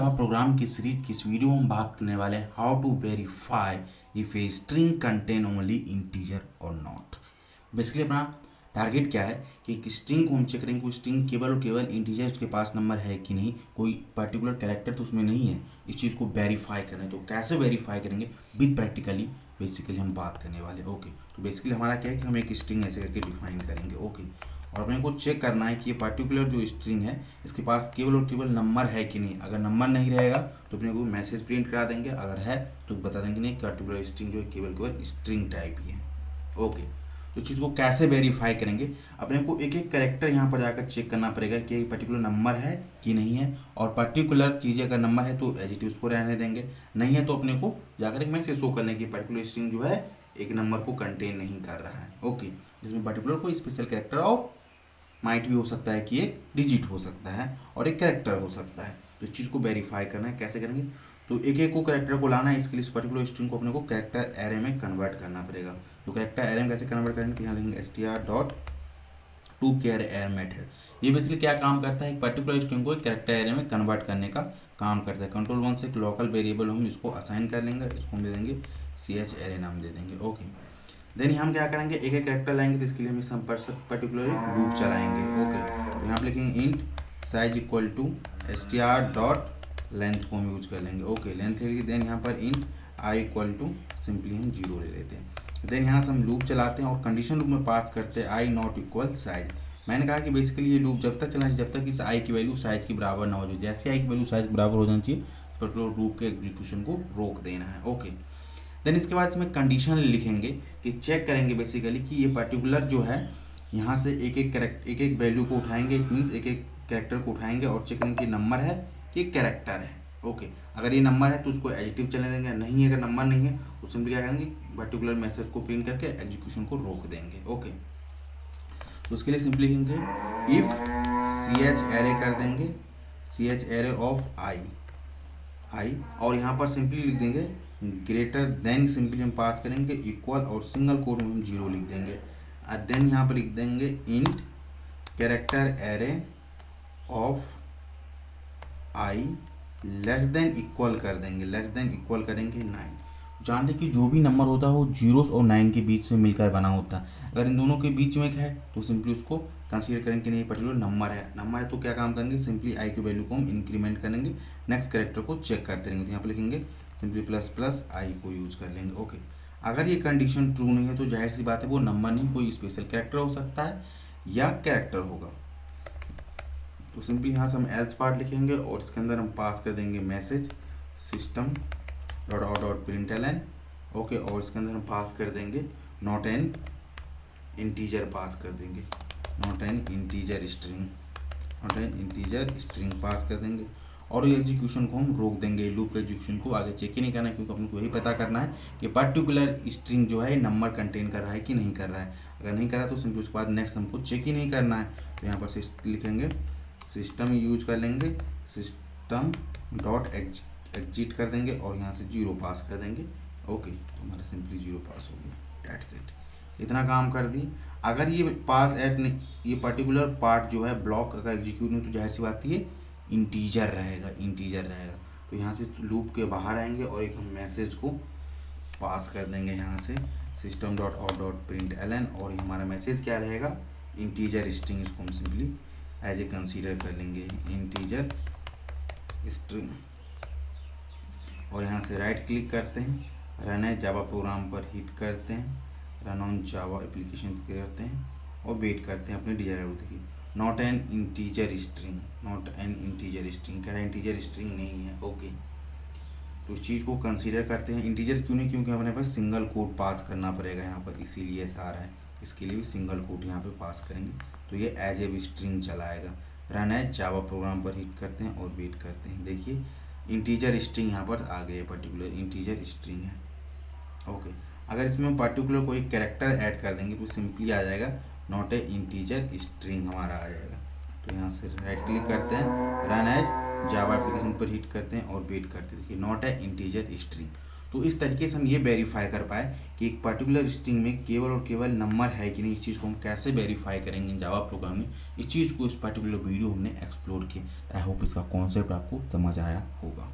Java program की series की इस वीडियो में हम बात करने वाले हैं how to verify if a string contain only integer और नॉट। बेसिकली अपना टारगेट क्या है कि एक स्ट्रिंग को हम चेक करेंगे, कोई स्ट्रिंग केवल और केवल इंटीजर उसके पास नंबर है कि नहीं, कोई पर्टिकुलर कैरेक्टर तो उसमें नहीं है। इस चीज़ को वेरीफाई करना है। तो कैसे वेरीफाई करेंगे विद प्रैक्टिकली बेसिकली हम बात करने वाले। ओके, तो बेसिकली हमारा क्या है कि हम एक स्ट्रिंग ऐसे करके डिफाइन करेंगे। ओके, और अपने को चेक करना है कि ये पर्टिकुलर जो स्ट्रिंग है इसके पास केवल और केवल नंबर है कि नहीं। अगर नंबर नहीं रहेगा तो अपने को मैसेज प्रिंट करा देंगे, अगर है तो बता देंगे नहीं पर्टिकुलर स्ट्रिंग जो है केवल केवल स्ट्रिंग टाइप ही है। ओके, तो चीज़ को कैसे वेरीफाई करेंगे, अपने को एक एक कैरेक्टर यहाँ पर जाकर चेक करना पड़ेगा कि एक पर्टिकुलर नंबर है कि नहीं है। और पर्टिकुलर चीज़ अगर नंबर है तो एज इट इज उसको रहने देंगे, नहीं है तो अपने को जाकर एक मैसेज शो कर लेंगे कि पर्टिकुलर स्ट्रिंग जो है एक नंबर को कंटेन नहीं कर रहा है। ओके, जिसमें पर्टिकुलर कोई स्पेशल कैरेक्टर और माइट भी हो सकता है कि एक डिजिट हो सकता है और एक कैरेक्टर हो सकता है। तो इस चीज़ को वेरीफाई करना है। कैसे करेंगे, तो एक एक को कैरेक्टर को लाना है। इसके लिए इस पर्टिकुलर स्ट्रिंग को अपने को कैरेक्टर एरे में कन्वर्ट करना पड़ेगा। तो कैरेक्टर एरे में कैसे कन्वर्ट करेंगे, तो यहाँ लिखेंगे str.toChar मेथड। ये बेसिकली क्या काम करता है, एक पर्टिकुलर स्ट्रिंग को एक कैरेक्टर एरे में कन्वर्ट करने का काम करता है। कंट्रोल 1 से एक लोकल वेरिएबल हम इसको असाइन कर लेंगे, इसको हम दे देंगे ch एरे नाम दे देंगे। ओके, देन हम क्या करेंगे, एक एक कैरेक्टर लाएंगे तो इसके लिए हम इस पर्टिकुलर लूप चलाएंगे। ओके, तो यहाँ पे लिखेंगे इंट साइज इक्वल टू str.लेंथ को हम यूज कर लेंगे। ओके, लेंथ ले लेंगे। देन यहाँ पर int I equal to simply हम 0 ले लेते हैं। देन यहाँ से हम लूप चलाते हैं और कंडीशन लूप में पास करते हैं आई नॉट इक्वल साइज। मैंने कहा कि बेसिकली ये लूप जब तक चलना चाहिए जब तक इस आई की वैल्यू साइज के बराबर ना हो जाए। जैसे आई की वैल्यू साइज के बराबर हो जानी चाहिए, इस पर्टिकुलर लूप के एग्जीक्यूशन को रोक देना है। ओके, देन इसके बाद इसमें कंडीशन लिखेंगे कि चेक करेंगे बेसिकली कि ये पर्टिकुलर जो है यहाँ से एक एक वैल्यू को उठाएंगे। इट मीन्स एक एक कैरेक्टर को उठाएंगे और चेक करेंगे कि नंबर है कि कैरेक्टर है। ओके, अगर ये नंबर है तो उसको एडिटिव चलने देंगे, नहीं अगर नंबर नहीं है तो सिंपली क्या करेंगे, पर्टिकुलर मैसेज को प्रिंट करके एग्जीक्यूशन को रोक देंगे। ओके, तो उसके लिए सिंपली लिखेंगे इफ ch एरे कर देंगे, ch एरे ऑफ आई और यहाँ पर सिंपली लिख देंगे ग्रेटर देन, सिंपली हम पास करेंगे इक्वल और सिंगल कोट में हम 0 लिख देंगे। और देन यहाँ पर लिख देंगे int character array of I less than equal कर देंगे, लेस देन इक्वल करेंगे 9। जानते कि जो भी नंबर होता है वो 0 और 9 के बीच में मिलकर बना होता है। अगर इन दोनों के बीच में है तो सिंपली उसको कंसीडर करेंगे कि नहीं पर्टिकुलर नंबर है तो क्या काम करेंगे, सिंपली आई की वैल्यू को हम इंक्रीमेंट करेंगे, नेक्स्ट कैरेक्टर को चेक करते रहेंगे। तो यहाँ पे लिखेंगे सिंपली प्लस प्लस आई को यूज कर लेंगे। ओके, अगर ये कंडीशन ट्रू नहीं है तो जाहिर सी बात है वो नंबर नहीं, कोई स्पेशल कैरेक्टर हो सकता है या कैरेक्टर होगा। तो सिंपली यहाँ से हम एल्स पार्ट लिखेंगे और इसके अंदर हम पास कर देंगे message system dot out dot println. Okay, और इसके अंदर हम पास कर देंगे नॉट एन इंटीजर, पास कर देंगे not an integer string pass कर देंगे। और ये एग्जीक्यूशन को हम रोक देंगे, लूप के एग्जीक्यूशन को आगे चेक ही नहीं करना है, क्योंकि अपने को यही पता करना है कि पर्टिकुलर स्ट्रिंग जो है नंबर कंटेन कर रहा है कि नहीं कर रहा है। अगर नहीं कर रहा है तो सिंपली उसके बाद नेक्स्ट हमको चेक ही नहीं करना है। तो यहाँ पर लिखेंगे सिस्टम यूज कर लेंगे, सिस्टम डॉट एग्जिट कर देंगे और यहाँ से 0 पास कर देंगे। ओके, तो हमारा सिंपली 0 पास हो गया, दैट्स इट। इतना काम कर दी। अगर ये पास एट ये पर्टिकुलर पार्ट जो है ब्लॉक अगर एग्जीक्यूट नहीं तो जाहिर सी बात ये इंटीजर रहेगा। तो यहाँ से लूप के बाहर आएंगे और एक हम मैसेज को पास कर देंगे यहाँ से system dot out dot println, और ये हमारा मैसेज क्या रहेगा, इंटीजर स्ट्रिंग। इसको हम सिंपली एज ए कंसीडर कर लेंगे इंटीजर स्ट्रिंग। और यहाँ से राइट क्लिक करते हैं, रन है जावा प्रोग्राम पर हिट करते हैं, रन ऑन जावा एप्लीकेशन पर करते हैं और वेट करते हैं अपने डिजायर होते की नॉट एन इंटीजर स्ट्रिंग कह रहा है इंटीजर स्ट्रिंग नहीं है। ओके, तो उस चीज़ को कंसीडर करते हैं। इंटीजर क्यों नहीं, क्योंकि हमारे पास सिंगल कोड पास करना पड़ेगा यहाँ पर, इसीलिए ऐसा आ रहा है। इसके लिए भी सिंगल कोड यहाँ पे पास करेंगे तो ये एज ए स्ट्रिंग चलाएगा। रन है जावा प्रोग्राम पर हिट करते हैं और वेट करते हैं। देखिए इंटीजर स्ट्रिंग यहाँ पर आ गई है, पर्टिकुलर इंटीजर स्ट्रिंग है। ओके, अगर इसमें पर्टिकुलर कोई कैरेक्टर ऐड कर देंगे तो सिंपली आ जाएगा नॉट ए इंटीजर स्ट्रिंग हमारा आ जाएगा। तो यहाँ से राइट क्लिक करते हैं, रन एज जावा एप्लीकेशन पर हिट करते हैं और वेट करते हैं। देखिए नॉट ए इंटीजर स्ट्रिंग। तो इस तरीके से हम ये वेरीफाई कर पाए कि एक पर्टिकुलर स्ट्रिंग में केवल और केवल नंबर है कि नहीं। इस चीज़ को हम कैसे वेरीफाई करेंगे जावा प्रोग्रामिंग, इस चीज़ को इस पर्टिकुलर वीडियो हमने एक्सप्लोर किया। आई होप इसका कॉन्सेप्ट आपको समझ आया होगा।